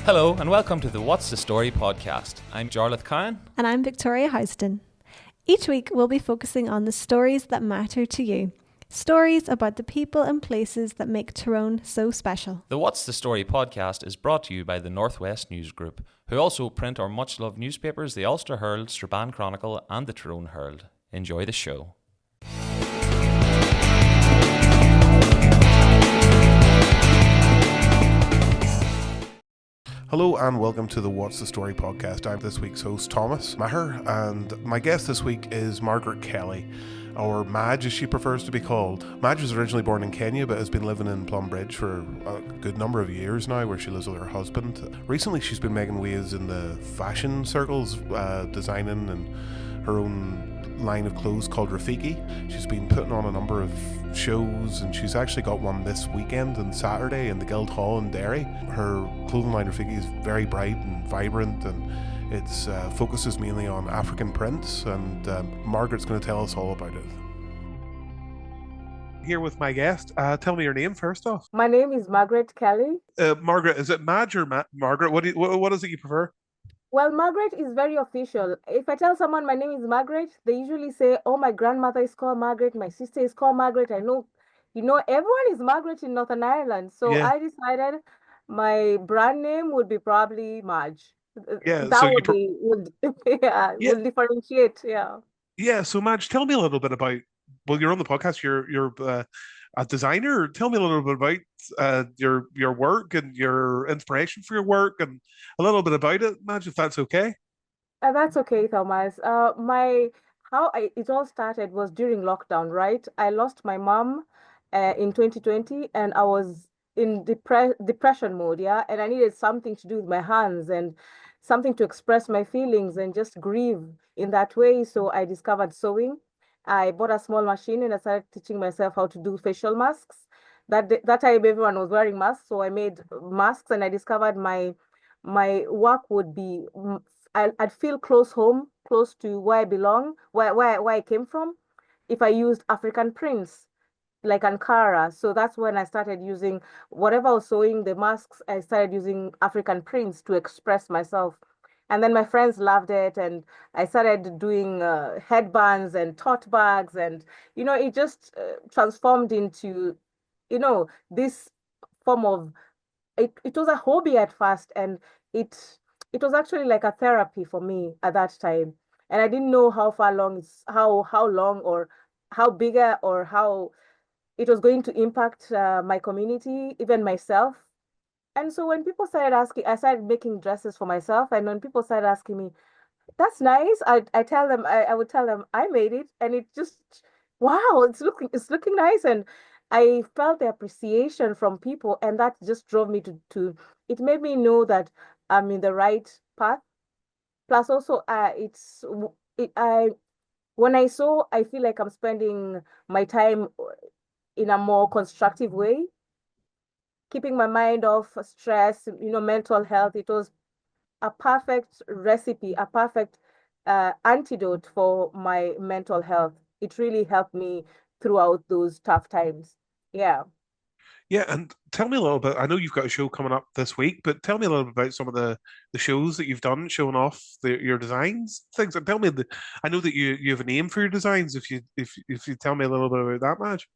Hello and welcome to the What's the Story podcast. I'm Jarlath Kyan. And I'm Victoria Houston. Each week we'll be focusing on the stories that matter to you. Stories about the people and places that make Tyrone so special. The What's the Story podcast is brought to you by the Northwest News Group, who also print our much-loved newspapers, the Ulster Herald, Strabane Chronicle and the Tyrone Herald. Enjoy the show. Hello and welcome to the What's the Story podcast. I'm this week's host, Thomas Maher, and my guest this week is Margaret Kelly, or Madge as she prefers to be called. Madge was originally born in Kenya but has been living in Plumbridge for a good number of years now, where she lives with her husband. Recently she's been making waves in the fashion circles, designing and her own line of clothes called Rafiki. She's been putting on a number of shows, and she's actually got one this weekend on Saturday in the Guildhall in Derry. Her clothing line Rafiki is very bright and vibrant, and it focuses mainly on African prints, and Margaret's going to tell us all about it. Here with my guest. Tell me your name first off. My name is Margaret Kelly. Margaret, is it Madge or Margaret? What is it you prefer? Well, Margaret is very official. If I tell someone my name is Margaret, they usually say, oh, my grandmother is called Margaret, my sister is called Margaret. I know, everyone is Margaret in Northern Ireland. So Yeah. I decided my brand name would be probably Madge. Yeah, That so you would Yeah. will differentiate. Yeah. Yeah, so Madge, tell me a little bit about, well, you're on the podcast, you're a designer. Tell me a little bit about your work and your inspiration for your work, and a little bit about it, Madge, if that's okay. That's okay, Thomas. It all started was during lockdown, right? I lost my mom in 2020, and I was in depression mode, yeah, and I needed something to do with my hands and something to express my feelings and just grieve in that way. So I discovered sewing. I bought a small machine and I started teaching myself how to do facial masks. That time everyone was wearing masks, so I made masks, and I discovered my work would be I'd feel close to where I belong, where I came from, if I used African prints like Ankara. So that's when I started using whatever I was sewing, the masks, I started using African prints to express myself. And then my friends loved it, and I started doing headbands and tote bags, and it just transformed into this form of it was a hobby at first, and it was actually like a therapy for me at that time. And I didn't know how far long how long or how bigger or how it was going to impact my community, even myself. And so when people started asking, I started making dresses for myself, and when people started asking me, that's nice. I would tell them I made it, and it just wow, it's looking nice, and I felt the appreciation from people, and that just drove me to it made me know that I'm in the right path. Plus, also, I when I sew, I feel like I'm spending my time in a more constructive way, keeping my mind off stress, mental health. It was a perfect recipe, a perfect antidote for my mental health. It really helped me throughout those tough times. Yeah. Yeah, and tell me a little bit. I know you've got a show coming up this week, but tell me a little bit about some of the shows that you've done, showing off your designs, things. And tell me I know that you have a name for your designs. If you tell me a little bit about that, Madge.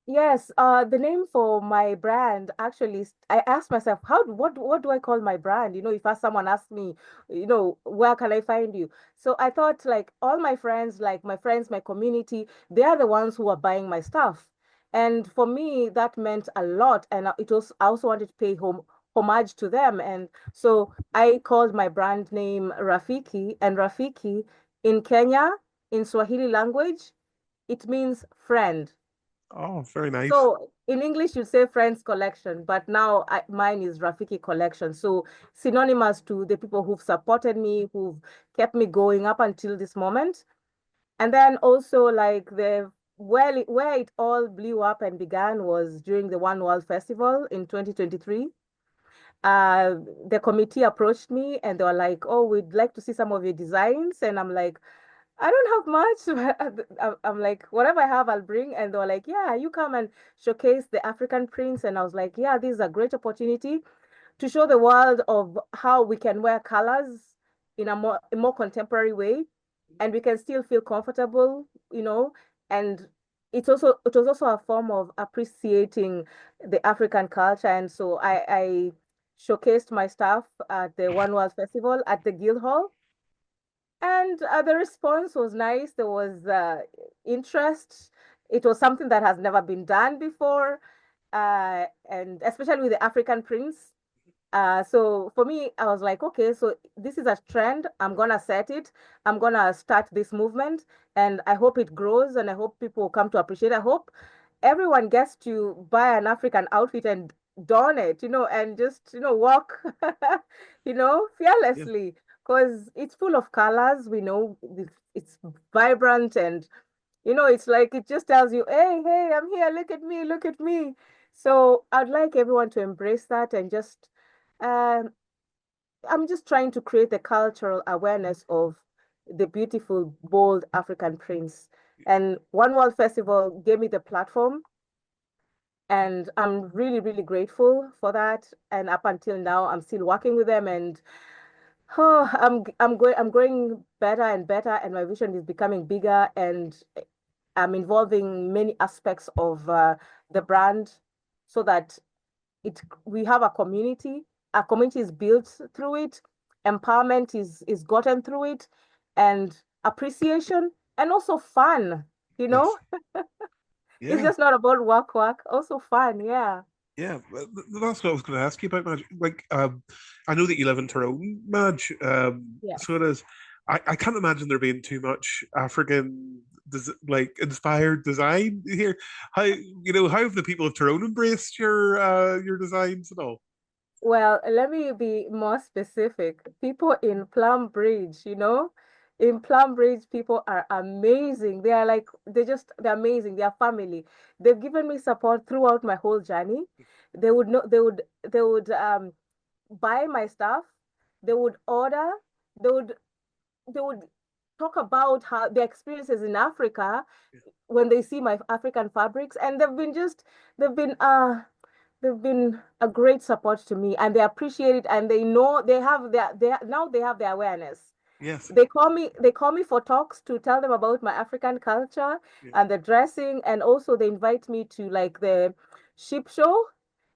Yes, the name for my brand actually, I asked myself, what do I call my brand? If someone asked me, where can I find you? So I thought like all my friends, my community, they are the ones who are buying my stuff. And for me, that meant a lot. And I also wanted to pay homage to them. And so I called my brand name Rafiki, and Rafiki in Kenya, in Swahili language, it means friend. Oh, very nice. So in English, you say Friends Collection, but now mine is Rafiki Collection. So synonymous to the people who've supported me, who've kept me going up until this moment. And then also like where it all blew up and began was during the One World Festival in 2023. Uh, the committee approached me and they were like, "Oh, we'd like to see some of your designs." And I'm like, I don't have much. I'm like, whatever I have, I'll bring. And they were like, yeah, you come and showcase the African prints. And I was like, yeah, this is a great opportunity. to show the world of how we can wear colors in a more contemporary way, and we can still feel comfortable, and it was also a form of appreciating the African culture. And so I showcased my stuff at the One World Festival at the Guildhall, and the response was nice. There was interest. It was something that has never been done before, and especially with the African prints. So for me, I was like, okay, so this is a trend. I'm gonna set it. I'm gonna start this movement, and I hope it grows, and I hope people will come to appreciate. I hope everyone gets to buy an African outfit and don it, and just, walk, Yeah. fearlessly, because it's full of colors. We know it's vibrant, and it's like it just tells you, hey, hey, I'm here. Look at me, look at me. So I'd like everyone to embrace that and just um, I'm just trying to create the cultural awareness of the beautiful, bold African prints. And One World Festival gave me the platform, and I'm really, really grateful for that. And up until now, I'm still working with them, and I'm growing better and better, and my vision is becoming bigger, and I'm involving many aspects of the brand so that we have a community. Our community is built through it. Empowerment is gotten through it, and appreciation, and also fun. You Yes. know, it's Yeah. just not about work, also fun. Yeah. Yeah, that's what I was going to ask you about, Madge. Like, I know that you live in Tyrone, Madge. Yes. So it is. I can't imagine there being too much African, like, inspired design here. How have the people of Tyrone embraced your designs and all? Well, let me be more specific. People in Plumbridge, in Plumbridge, people are amazing. They are like, they're amazing. They are family. They've given me support throughout my whole journey. They would know, they would buy my stuff. They would order. They would, they would talk about how their experiences in Africa when they see my African fabrics, and they've been they've been a great support to me, and they appreciate it, and they know they have their awareness. Yes. They call me for talks to tell them about my African culture Yeah. and the dressing, and also they invite me to like the ship show,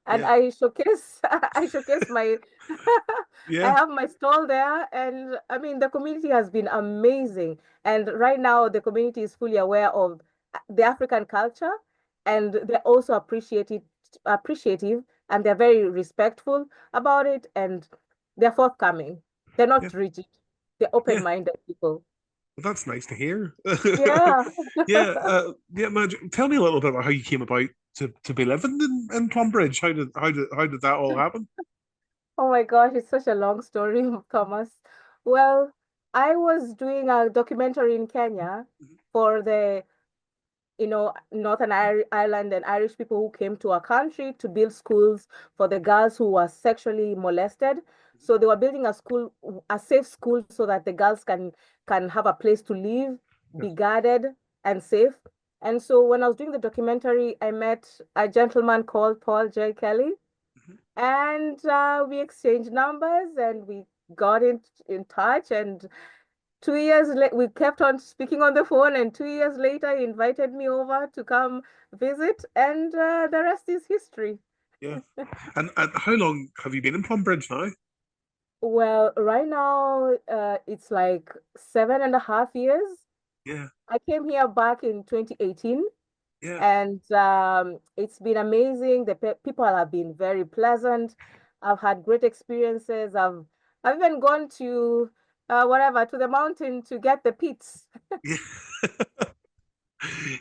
and Yeah. I showcase I showcase my I Yeah. have my stall there, and I mean the community has been amazing. And right now the community is fully aware of the African culture, and they're also appreciative, and they're very respectful about it, and they're forthcoming. They're Yeah. not rigid. They're Yeah. open-minded people. Well, that's nice to hear. Yeah. Yeah. Yeah, Madge, tell me a little bit about how you came about to be living in Plumbridge. How did that all happen? Oh my gosh, it's such a long story, Thomas. Well, I was doing a documentary in Kenya for the Northern Ireland and Irish people who came to our country to build schools for the girls who were sexually molested. So they were building a safe school, so that the girls can have a place to live, be Yes. guarded and safe. And so when I was doing the documentary, I met a gentleman called Paul J. Kelly, Mhm. and we exchanged numbers, and we got in touch, and 2 years later, we kept on speaking on the phone, and 2 years later, he invited me over to come visit, and the rest is history. Yeah. And how long have you been in Plumbridge now? Well, right now, it's like 7.5 years. Yeah. I came here back in 2018, Yeah. and it's been amazing. The pe people have been very pleasant. I've had great experiences. I've even gone to whatever, to the mountain to get the pits. Yeah.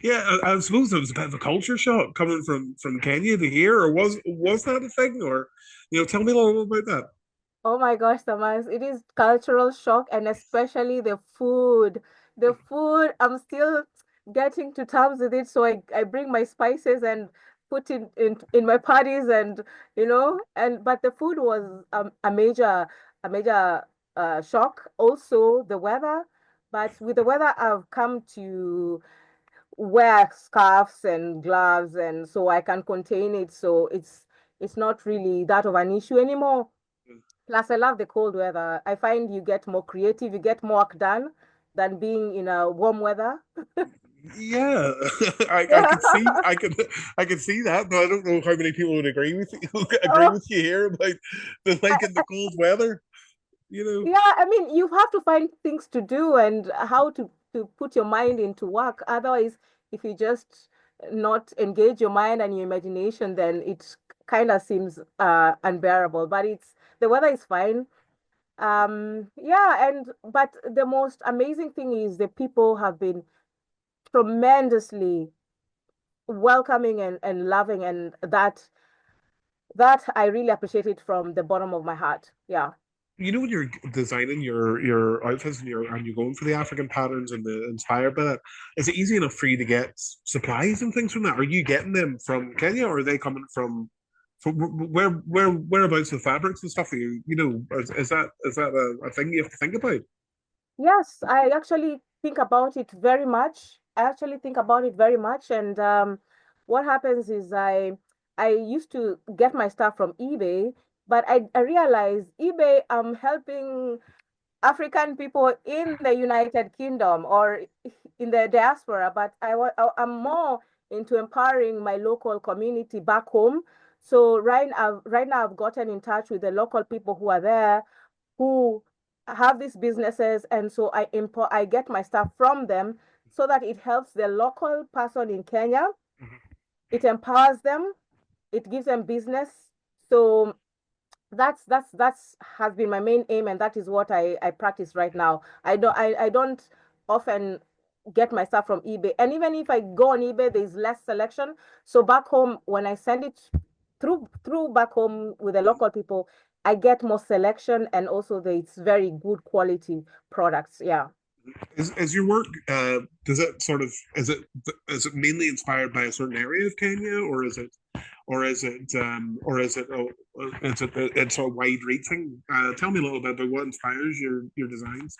Yeah, I suppose it was a bit of a culture shock coming from Kenya to here, or was that a thing? Or tell me a little bit about Oh my gosh, Thomas, it is cultural shock, and especially the food. The food, I'm still getting to terms with it. So I bring my spices and put it in my parties, and but the food was a major shock. Also the weather. But with the weather, I've come to wear scarves and gloves, and so I can contain it. So it's not really that of an issue anymore. Plus, I love the cold weather. I find you get more creative, you get more work done than being in a warm weather. Yeah, I Yeah. could see I could see that, but I don't know how many people would agree with you agree Oh, with you here about the like in the cold weather, you know. yeah, I mean, you have to find things to do and how to put your mind into work. Otherwise, if you just not engage your mind and your imagination, then it kind of seems unbearable. But it's the weather is fine. Yeah, and but the most amazing thing is the people have been tremendously welcoming and loving, and that I really appreciate it from the bottom of my heart. Yeah. You know when you're designing your outfits and you're going for the African patterns and the inspired by that, is it easy enough for you to get supplies and things from that? Are you getting them from Kenya or are they coming from whereabouts the fabrics and stuff? Is that a thing you have to think about? Yes, I actually think about it very much. I actually think about it very much. And what happens is I used to get my stuff from eBay, but I realized eBay, I'm helping African people in the United Kingdom or in the diaspora, but I'm more into empowering my local community back home. So right now I've gotten in touch with the local people who are there who have these businesses, and so I get my stuff from them so that it helps the local person in Kenya. It empowers them, it gives them business. So that's has been my main aim, and that is what I practice right now. I don't often get my stuff from eBay, and even if I go on eBay, there's less selection. So back home, when I send it through back home with the local people, I get more selection, and also it's very good quality products. Yeah. Is your work does it sort of is it mainly inspired by a certain area of Kenya or is it it's a wide reaching? Tell me a little bit about what inspires your designs.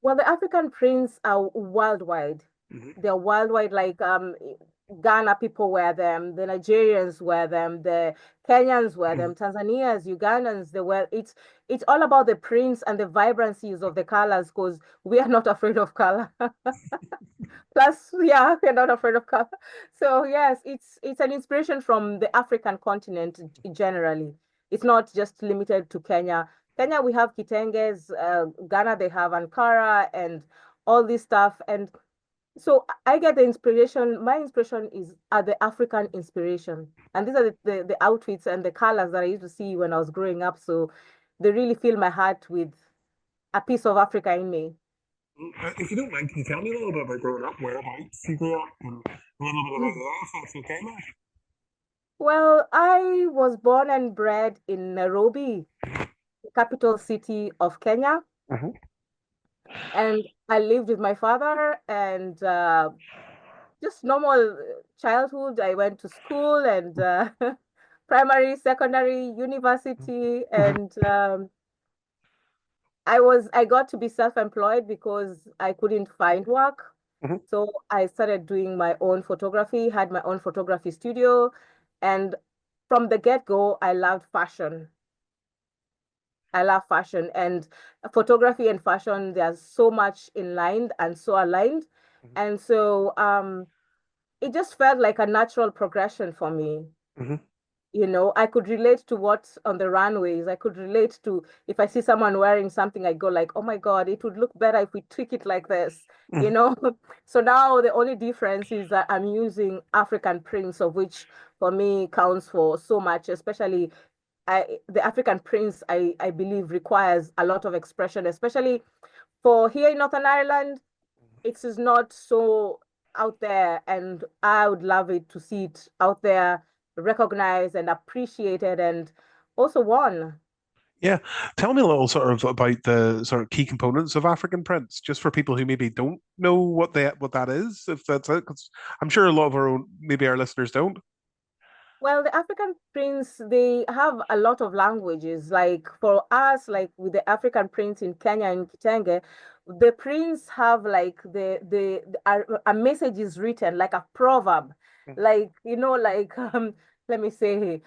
Well, the African prints are worldwide. Hmm. They're worldwide, like Ghana people wear them, the Nigerians wear them, the Kenyans wear them, Tanzanians, Ugandans, they wear it's all about the prints and the vibrancies of the colors because we are not afraid of color. Plus, yeah, we're not afraid of color. So yes, it's an inspiration from the African continent generally. It's not just limited to Kenya. Kenya, we have kitenges. Ghana, they have Ankara and all this stuff. And so I get the inspiration. My inspiration is the African inspiration. And these are the outfits and the colors that I used to see when I was growing up. So they really fill my heart with a piece of Africa in me. If you don't mind, can you tell me a little bit about growing up, whereabouts you grew up, and a little bit about that, if that's okay, Matt? Well, I was born and bred in Nairobi, the capital city of Kenya, Mhm. and I lived with my father and just normal childhood. I went to school and primary, secondary, university, and I got to be self-employed because I couldn't find work. Mhm. So I started doing my own photography, had my own photography studio, and from the get-go, I loved fashion. I love fashion and photography and fashion, they're so much in line and so aligned. Mhm. And so it just felt like a natural progression for me. Mhm. You know, I could relate to what's on the runways. I could relate to if I see someone wearing something, I go like, oh my God, it would look better if we tweak it like this, you Mhm. know? So now the only difference is that I'm using African prints, of which for me counts for so much, especially the African prince, I believe, requires a lot of expression, especially for here in Northern Ireland. It is not so out there, and I would love it to see it out there, recognized and appreciated, and also won. Yeah, tell me a little sort of about the sort of key components of African prints, just for people who maybe don't know what that is, if that's it. 'Cause I'm sure a lot of maybe our listeners don't. Well, the African prince, they have a lot of languages. Like for us, like with the African prince in Kenya and Kitenge, the prince have like a message is written like a proverb, like like let me say,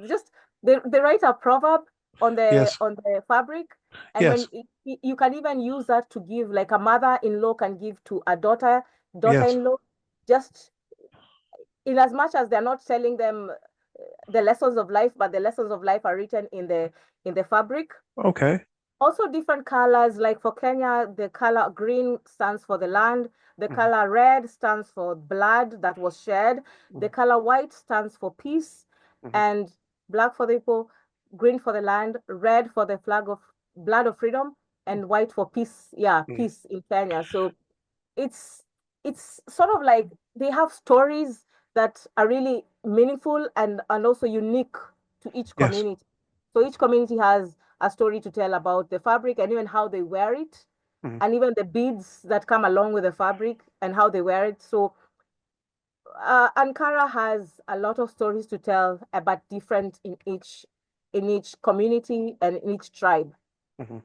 just they write a proverb Yes. on the fabric, and Yes. you can even use that to give, like a mother-in-law can give to a Yes. daughter-in-law, just in as much as they're not telling them the lessons of life, but the lessons of life are written in the fabric. Okay. Also different colors, like for Kenya, the color green stands for the land, the Mhm. color red stands for blood that was shed, the Mhm. color white stands for peace, Mhm. and black for the people, green for the land, red for the flag of blood of freedom, and white for peace. Yeah, Mhm. peace in Kenya. So it's it's sort of like they have stories that are really meaningful and also unique to each Yes. community. So each community has a story to tell about the fabric and even how they wear it, Mhm. and even the beads that come along with the fabric and how they wear it. So Ankara has a lot of stories to tell, but different in each community and in each tribe. Mhm.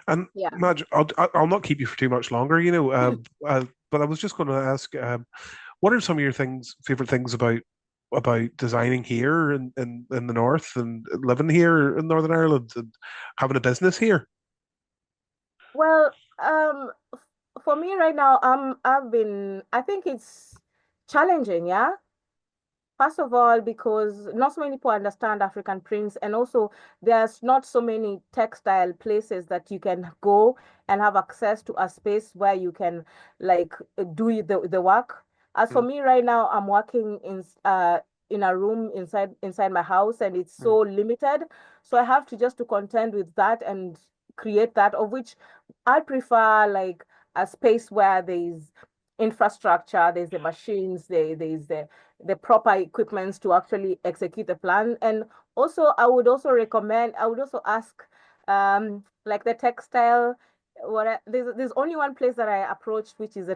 And Yeah. Madge, I'll not keep you for too much longer, but I was just going to ask, what are some of your favorite things about designing here in the north and living here in Northern Ireland and having a business here? Well, for me right now, I think it's challenging, yeah. First of all, because not so many people understand African prints, and also there's not so many textile places that you can go and have access to a space where you can like do the work. As for Mm, me right now, I'm working in a room inside my house, and it's mm, so limited. So I have to just to contend with that and create that, of which I prefer like a space where there's infrastructure, there's the machines, there's the proper equipments to actually execute the plan. And also, I would also ask, like the textile, there's only one place that I approached, which is a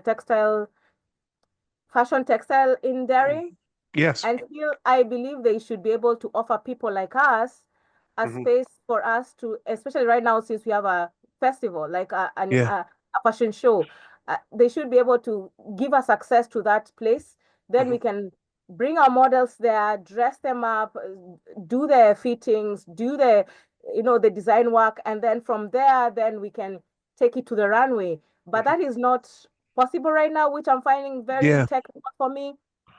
fashion textile in mm. Derry. Yes. And still, I believe they should be able to offer people like us a Hmm. space for us to, especially right now, since we have a festival, like Yeah. a fashion show, they should be able to give us access to that place. Then Hmm. we can bring our models there, dress them up, do the fittings, do the design work, and then from there, then we can take it to the runway. But Hmm. that is not possible right now, which I'm finding very Yeah. technical for me.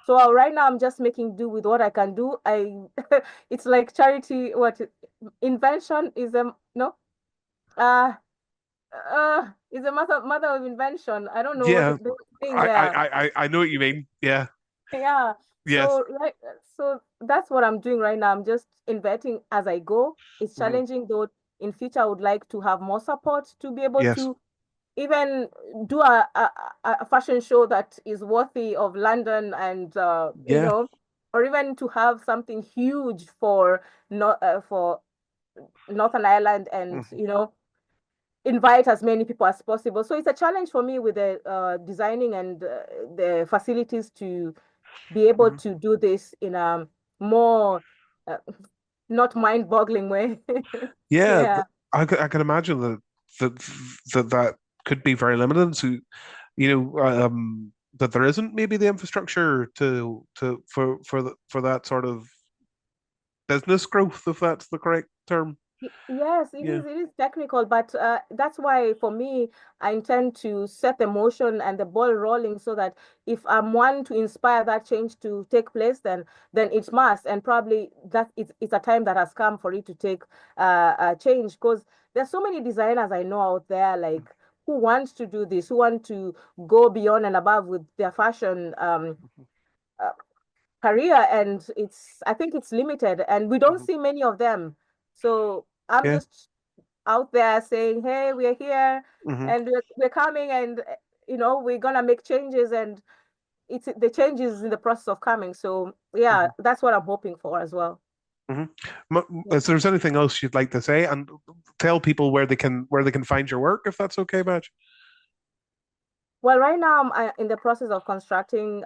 So right now I'm just making do with what I can do. It's like charity. What invention is a no? Uh, is a mother of invention. I don't know what Yeah. the thing. I, I, Yeah, I, I know what you mean. Yeah. yeah. Yes. So that's what I'm doing right now. I'm just inventing as I go. It's Hmm. challenging though. In future, I would like to have more support to be able Yes. to even do a fashion show that is worthy of London and Yeah. or even to have something huge for for Northern Ireland and Hmm. invite as many people as possible. So it's a challenge for me with the designing and the facilities to be able Hmm. to do this in a more uh, not mind-boggling way. Yeah. Yeah. I can imagine that that could be very limited. So, that there isn't maybe the infrastructure for that sort of business growth, if that's the correct term. Yes, Yeah. it is technical, but that's why for me, I intend to set the motion and the ball rolling so that if I'm one to inspire that change to take place, then it must, and probably that it's a time that has come for it to take change because there's so many designers I know out there like who want to do this, who want to go beyond and above with their fashion uh, career, and I think it's limited and we don't Hmm. see many of them. So I'm Yeah. just out there saying, hey, we're here Hmm. and we're coming, and we're gonna make changes, and it's the changes in the process of coming. So yeah, Hmm. that's what I'm hoping for as well. Hmm. Yeah. If there's anything else you'd like to say, and tell people where they can find your work, if that's okay, Madge. Well, right now I'm in the process of constructing,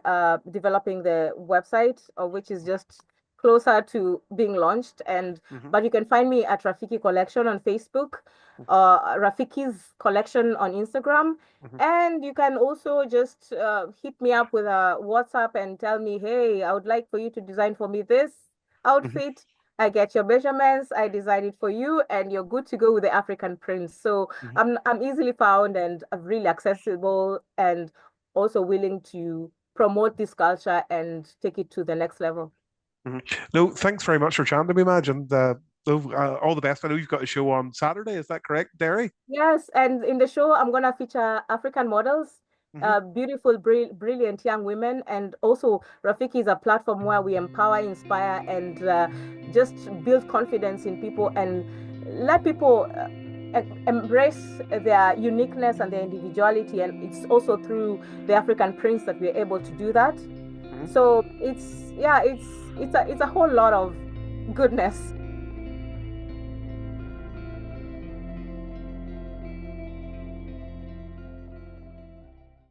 developing the website, which is just closer to being launched. And but you can find me at Rafiki Collection on Facebook, Rafiki's Collection on Instagram. And you can also just hit me up with a WhatsApp and tell me, hey, I would like for you to design for me this outfit. I get your measurements, I design it for you, and you're good to go with the African prints. So I'm easily found and really accessible, and also willing to promote this culture and take it to the next level. No, thanks very much for chatting to me, Madge, and all the best. I know you've got a show on Saturday. Is that correct, Derry? Yes, and in the show, I'm gonna feature African models, beautiful, brilliant young women, and also Rafiki is a platform where we empower, inspire, and just build confidence in people and let people embrace their uniqueness and their individuality. And it's also through the African prints that we're able to do that. So it's a whole lot of goodness.